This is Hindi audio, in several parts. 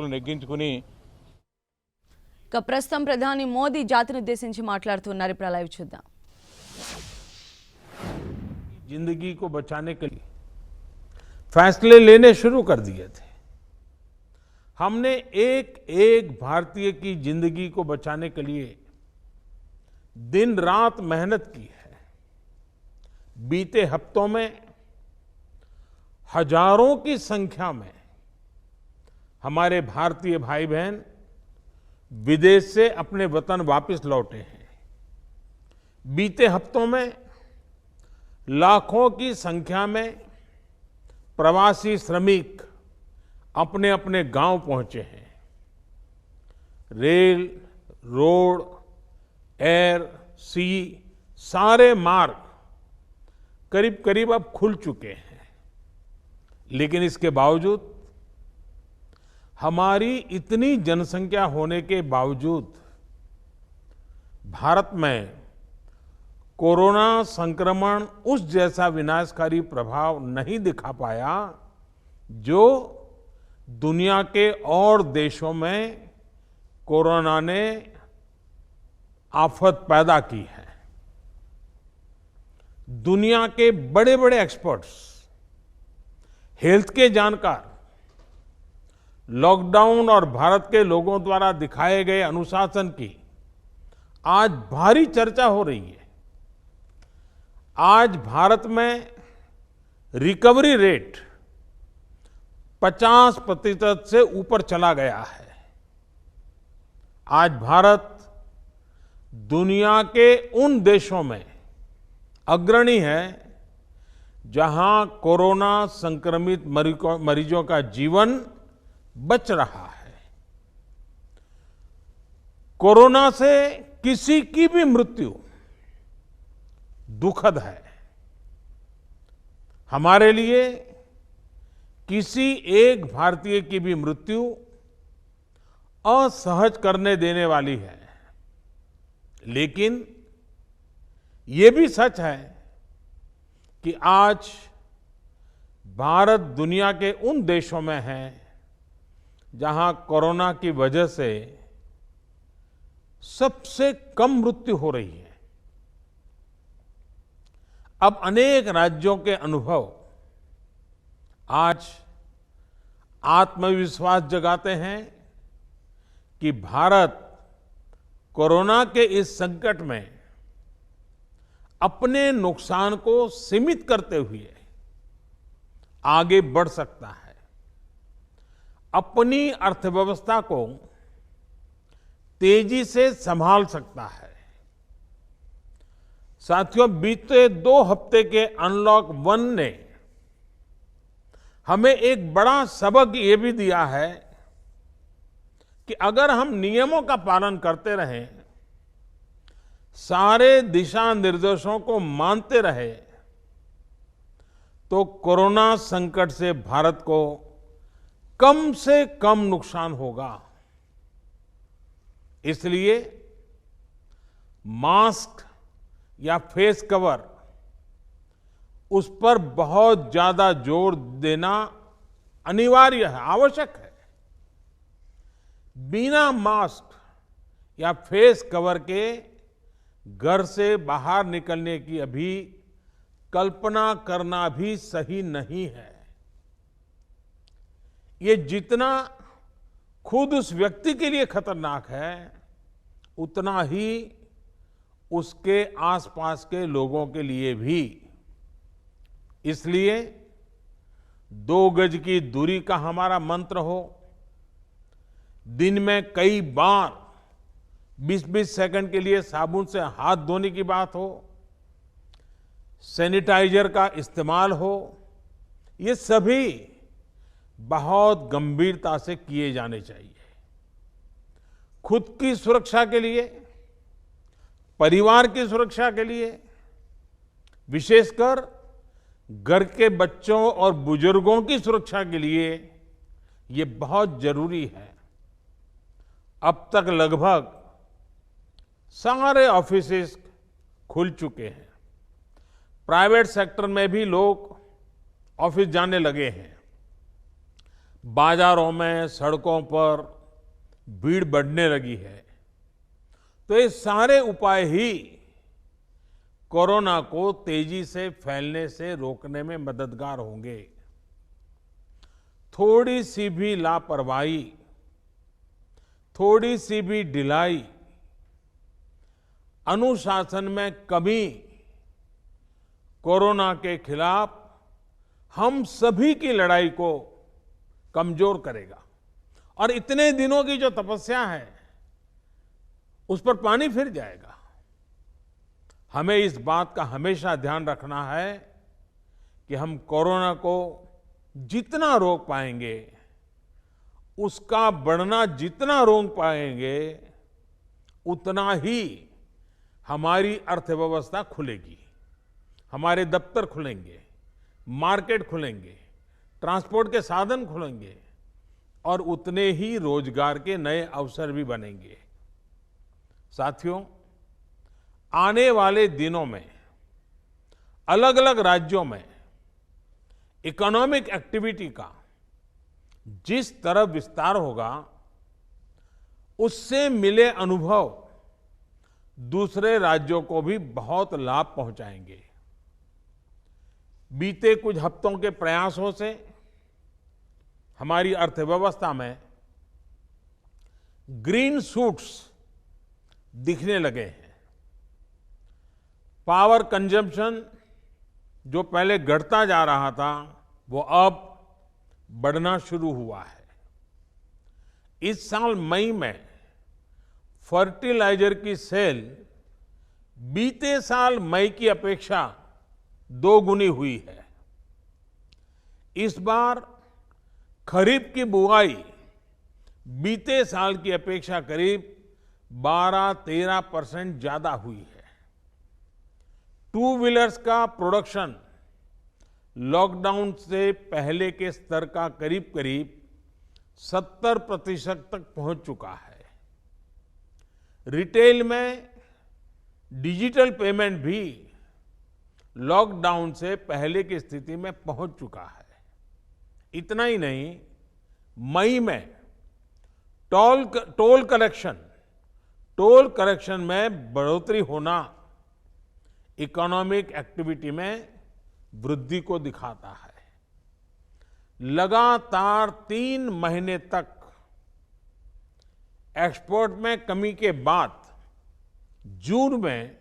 అదుపులు నెగ్గించుకుని ప్రస్తుతం ప్రధాని మోదీ జాతిని ఉద్దేశించి మాట్లాడుతున్నారు. ఇప్పుడు లైవ్ చూద్దాం. जिंदगी को बचाने के लिए फैसले लेने शुरू कर दिए थे। हमने एक एक भारतीय की जिंदगी को बचाने के लिए दिन रात मेहनत की है। बीते हफ्तों में हजारों की संख्या में हमारे भारतीय भाई बहन विदेश से अपने वतन वापस लौटे हैं। बीते हफ्तों में लाखों की संख्या में प्रवासी श्रमिक अपने अपने गांव पहुंचे हैं। रेल, रोड, एयर, सी सारे मार्ग करीब करीब अब खुल चुके हैं। लेकिन इसके बावजूद हमारी इतनी जनसंख्या होने के बावजूद भारत में कोरोना संक्रमण उस जैसा विनाशकारी प्रभाव नहीं दिखा पाया जो दुनिया के और देशों में कोरोना ने आफत पैदा की है। दुनिया के बड़े बड़े एक्सपर्ट्स, हेल्थ के जानकार लॉकडाउन और भारत के लोगों द्वारा दिखाए गए अनुशासन की आज भारी चर्चा हो रही है। आज भारत में रिकवरी रेट 50% से ऊपर चला गया है। आज भारत दुनिया के उन देशों में अग्रणी है जहां कोरोना संक्रमित मरीजों का जीवन बच रहा है। कोरोना से किसी की भी मृत्यु दुखद है। हमारे लिए किसी एक भारतीय की भी मृत्यु असहज करने देने वाली है। लेकिन ये भी सच है कि आज भारत दुनिया के उन देशों में है जहां कोरोना की वजह से सबसे कम मृत्यु हो रही है। अब अनेक राज्यों के अनुभव आज आत्मविश्वास जगाते हैं कि भारत कोरोना के इस संकट में अपने नुकसान को सीमित करते हुए आगे बढ़ सकता है, अपनी अर्थव्यवस्था को तेजी से संभाल सकता है। साथियों, बीते 2 हफ्ते के अनलॉक 1 ने हमें एक बड़ा सबक ये भी दिया है कि अगर हम नियमों का पालन करते रहें, सारे दिशा निर्देशों को मानते रहे, तो कोरोना संकट से भारत को कम से कम नुकसान होगा। इसलिए मास्क या फेस कवर, उस पर बहुत ज्यादा जोर देना अनिवार्य है, आवश्यक है। बिना मास्क या फेस कवर के घर से बाहर निकलने की अभी कल्पना करना भी सही नहीं है। ये जितना खुद उस व्यक्ति के लिए खतरनाक है, उतना ही उसके आसपास के लोगों के लिए भी। इसलिए 2 गज की दूरी का हमारा मंत्र हो, दिन में कई बार 20-20 सेकंड के लिए साबुन से हाथ धोने की बात हो, सैनिटाइजर का इस्तेमाल हो, ये सभी बहुत गंभीरता से किए जाने चाहिए। खुद की सुरक्षा के लिए, परिवार की सुरक्षा के लिए, विशेषकर घर के बच्चों और बुजुर्गों की सुरक्षा के लिए ये बहुत जरूरी है। अब तक लगभग सारे ऑफिसेस खुल चुके हैं। प्राइवेट सेक्टर में भी लोग ऑफिस जाने लगे हैं। बाजारों में, सड़कों पर भीड़ बढ़ने लगी है, तो ये सारे उपाय ही कोरोना को तेजी से फैलने से रोकने में मददगार होंगे। थोड़ी सी भी लापरवाही, थोड़ी सी भी ढिलाई, अनुशासन में कमी कोरोना के खिलाफ हम सभी की लड़ाई को कमजोर करेगा। और इतने दिनों की जो तपस्या है उस पर पानी फिर जाएगा। हमें इस बात का हमेशा ध्यान रखना है कि हम कोरोना को जितना रोक पाएंगे, उसका बढ़ना जितना रोक पाएंगे, उतना ही हमारी अर्थव्यवस्था खुलेगी, हमारे दफ्तर खुलेंगे, मार्केट खुलेंगे, ट्रांसपोर्ट के साधन खुलेंगे और उतने ही रोजगार के नए अवसर भी बनेंगे। साथियों, आने वाले दिनों में अलग अलग राज्यों में इकोनॉमिक एक्टिविटी का जिस तरह विस्तार होगा, उससे मिले अनुभव दूसरे राज्यों को भी बहुत लाभ पहुंचाएंगे। बीते कुछ हफ्तों के प्रयासों से हमारी अर्थव्यवस्था में ग्रीन शूट्स दिखने लगे हैं। पावर कंजम्पशन जो पहले घटता जा रहा था, वो अब बढ़ना शुरू हुआ है। इस साल मई में फर्टिलाइजर की सेल बीते साल मई की अपेक्षा 2 गुनी हुई है। इस बार खरीफ की बुआई बीते साल की अपेक्षा करीब 12-13% ज्यादा हुई है। टू व्हीलर्स का प्रोडक्शन लॉकडाउन से पहले के स्तर का करीब करीब 70% तक पहुंच चुका है। रिटेल में डिजिटल पेमेंट भी लॉकडाउन से पहले की स्थिति में पहुंच चुका है। इतना ही नहीं, मई में टोल कलेक्शन में बढ़ोतरी होना इकोनॉमिक एक्टिविटी में वृद्धि को दिखाता है। लगातार 3 महीने तक एक्सपोर्ट में कमी के बाद जून में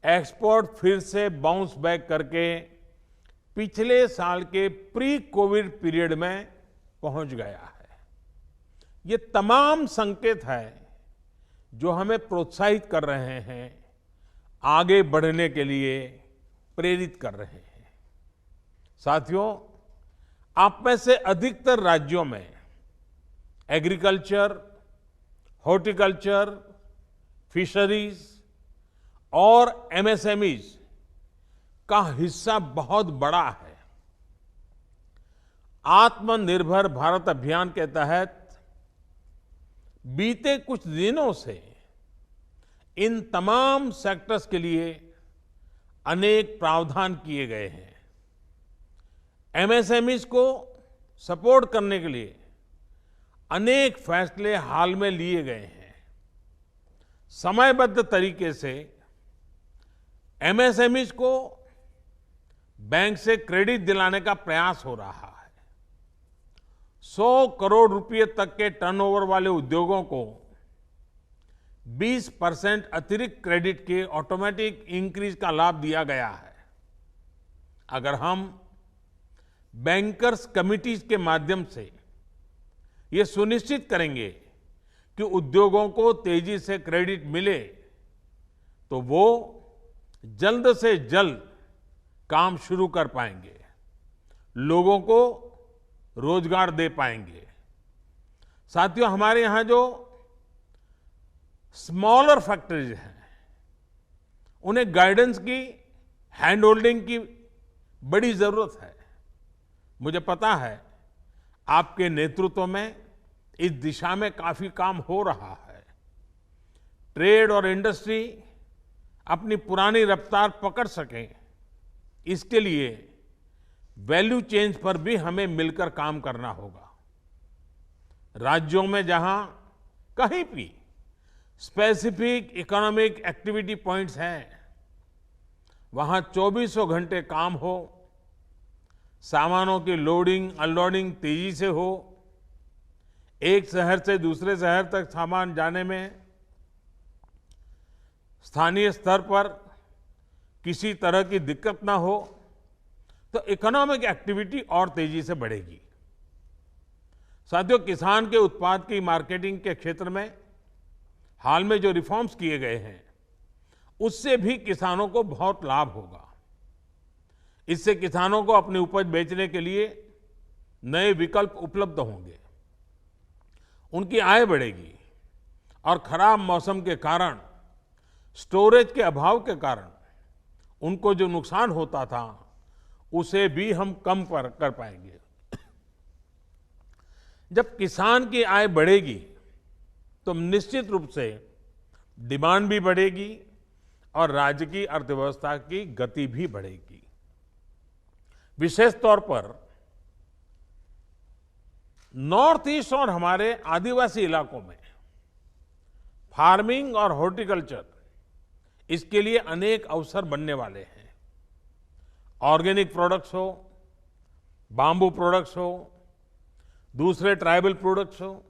एक्सपोर्ट फिर से बाउंस बैक करके पिछले साल के प्री कोविड पीरियड में पहुंच गया है। ये तमाम संकेत है जो हमें प्रोत्साहित कर रहे हैं, आगे बढ़ने के लिए प्रेरित कर रहे हैं। साथियों, आप में से अधिकतर राज्यों में एग्रीकल्चर, हॉर्टिकल्चर, फिशरीज और एमएसएमईज का हिस्सा बहुत बड़ा है। आत्मनिर्भर भारत अभियान के तहत बीते कुछ दिनों से इन तमाम सेक्टर्स के लिए अनेक प्रावधान किए गए हैं। एमएसएमईज को सपोर्ट करने के लिए अनेक फैसले हाल में लिए गए हैं। समयबद्ध तरीके से एमएसएमईज को बैंक से क्रेडिट दिलाने का प्रयास हो रहा है। 100 करोड़ रुपए तक के टर्नओवर वाले उद्योगों को 20% अतिरिक्त क्रेडिट के ऑटोमेटिक इंक्रीज का लाभ दिया गया है। अगर हम बैंकर्स कमिटीज के माध्यम से ये सुनिश्चित करेंगे कि उद्योगों को तेजी से क्रेडिट मिले, तो वो जल्द से जल्द काम शुरू कर पाएंगे, लोगों को रोजगार दे पाएंगे। साथियों, हमारे यहां जो स्मॉलर फैक्ट्रीज हैं, उन्हें गाइडेंस की, हैंड होल्डिंग की बड़ी जरूरत है। मुझे पता है आपके नेतृत्व में इस दिशा में काफी काम हो रहा है। ट्रेड और इंडस्ट्री अपनी पुरानी रफ्तार पकड़ सकें, इसके लिए वैल्यू चेन्स पर भी हमें मिलकर काम करना होगा। राज्यों में जहां कहीं भी स्पेसिफिक इकोनॉमिक एक्टिविटी पॉइंट्स हैं, वहां 24 घंटे काम हो, सामानों की लोडिंग अनलोडिंग तेजी से हो, एक शहर से दूसरे शहर तक सामान जाने में स्थानीय स्तर पर किसी तरह की दिक्कत ना हो, तो इकोनॉमिक एक्टिविटी और तेजी से बढ़ेगी। साथियों, किसान के उत्पाद की मार्केटिंग के क्षेत्र में हाल में जो रिफॉर्म्स किए गए हैं, उससे भी किसानों को बहुत लाभ होगा। इससे किसानों को अपनी उपज बेचने के लिए नए विकल्प उपलब्ध होंगे, उनकी आय बढ़ेगी और खराब मौसम के कारण, स्टोरेज के अभाव के कारण उनको जो नुकसान होता था, उसे भी हम कम कर पाएंगे। जब किसान की आय बढ़ेगी तो निश्चित रूप से डिमांड भी बढ़ेगी और राज्य की अर्थव्यवस्था की गति भी बढ़ेगी। विशेष तौर पर नॉर्थ ईस्ट और हमारे आदिवासी इलाकों में फार्मिंग और हॉर्टिकल्चर, इसके लिए अनेक अवसर बनने वाले हैं। ऑर्गेनिक प्रोडक्ट्स हो, बाम्बू प्रोडक्ट्स हो, दूसरे ट्राइबल प्रोडक्ट्स हो,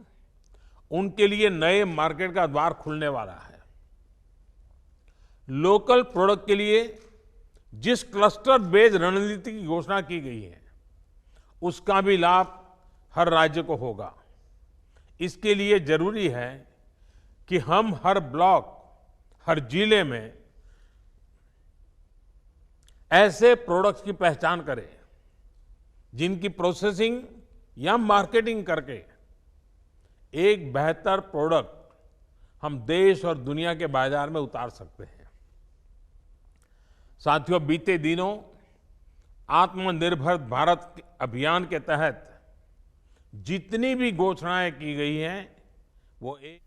उनके लिए नए मार्केट का द्वार खुलने वाला है। लोकल प्रोडक्ट के लिए जिस क्लस्टर बेस्ड रणनीति की घोषणा की गई है, उसका भी लाभ हर राज्य को होगा। इसके लिए जरूरी है कि हम हर ब्लॉक, हर जिले में ऐसे प्रोडक्ट्स की पहचान करें जिनकी प्रोसेसिंग या मार्केटिंग करके एक बेहतर प्रोडक्ट हम देश और दुनिया के बाजार में उतार सकते हैं। साथियों, बीते दिनों आत्मनिर्भर भारत अभियान के तहत जितनी भी घोषणाएं की गई हैं, वो एक